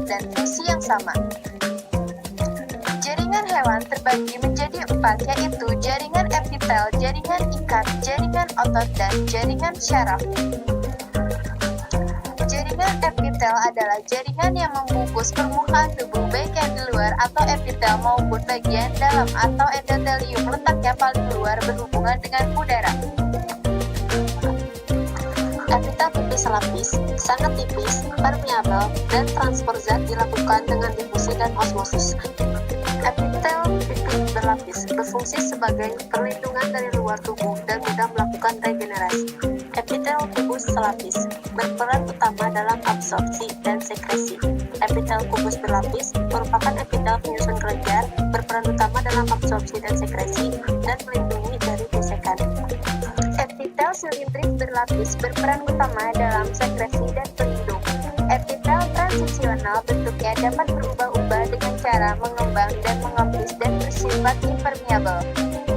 dan fungsi yang sama. Jaringan hewan terbagi menjadi 4, yaitu jaringan epitel, jaringan ikat, jaringan otot, dan jaringan syaraf. Jaringan epitel adalah jaringan yang membungkus permukaan tubuh baik yang di luar atau epitel maupun bagian dalam atau endotelium letaknya paling luar berhubungan dengan udara. Epitel tipis lapis, sangat tipis, permeabel, dan transfer zat dilakukan dengan difusi dan osmosis. Epitel tipis berlapis berfungsi sebagai perlindungan dari luar tubuh dan mudah melakukan regenerasi. Epitel kubus selapis berperan utama dalam absorpsi dan sekresi. Epitel kubus berlapis merupakan epitel penyusun kelenjar, berperan utama dalam absorpsi dan sekresi, dan melindungi dari gesekan. Epitel silindris berlapis berperan utama dalam sekresi dan pelindung. Epitel transisional bentuknya dapat berubah-ubah dengan cara mengembang dan mengapis dan bersifat impermeabel.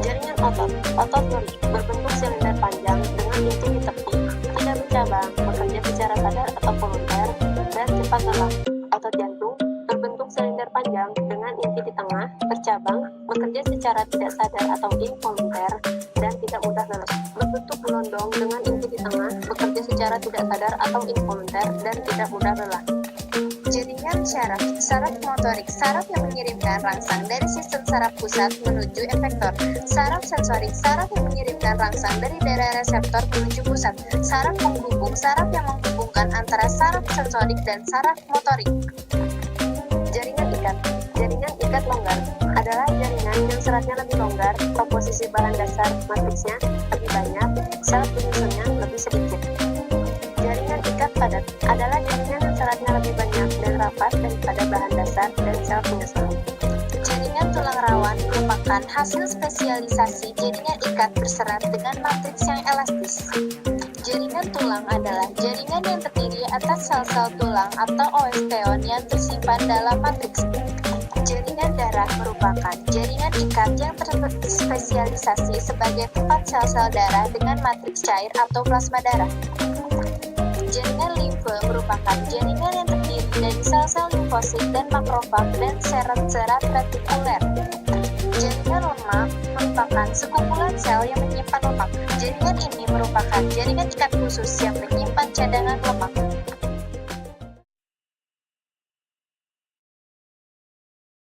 Jaringan otot, otot nyeri, berbentuk silinder panjang dengan inti di tepi, tidak bercabang, bekerja secara sadar atau volunter, dan cepat lelah. Otot jantung, berbentuk silinder panjang dengan inti di tengah, bercabang, bekerja secara tidak sadar atau involunter, dan tidak mudah lelah. Berbentuk gelondong dengan inti di tengah, bekerja secara tidak sadar atau involunter, dan tidak mudah lelah. Jaringan syaraf, saraf motorik, saraf yang mengirimkan rangsang dari sistem saraf pusat menuju efektor. Saraf sensorik, saraf yang mengirimkan rangsang dari daerah reseptor menuju pusat. Saraf penghubung, saraf yang menghubungkan antara saraf sensorik dan saraf motorik. Jaringan ikat longgar adalah jaringan yang seratnya lebih longgar, komposisi bahan dasar matriksnya lebih banyak, sel penyusunnya lebih sedikit. Jaringan ikat padat adalah jaringan yang seratnya lebih banyak dan rapat daripada bahan dasar dan sel penyusun. Jaringan tulang rawan merupakan hasil spesialisasi jaringan ikat berserat dengan matriks yang elastis. Jaringan tulang adalah jaringan yang terdiri atas sel-sel tulang atau osteon yang tersimpan dalam matriks. Jaringan darah merupakan jaringan ikat yang terspesialisasi sebagai tempat sel-sel darah dengan matriks cair atau plasma darah. Jaringan limfe merupakan jaringan yang terdiri dari sel-sel limfosit dan makrofag dan serat-serat retikuler. Jaringan lemak merupakan sekumpulan sel yang menyimpan lemak. Jaringan ini merupakan jaringan ikat khusus yang menyimpan cadangan lemak.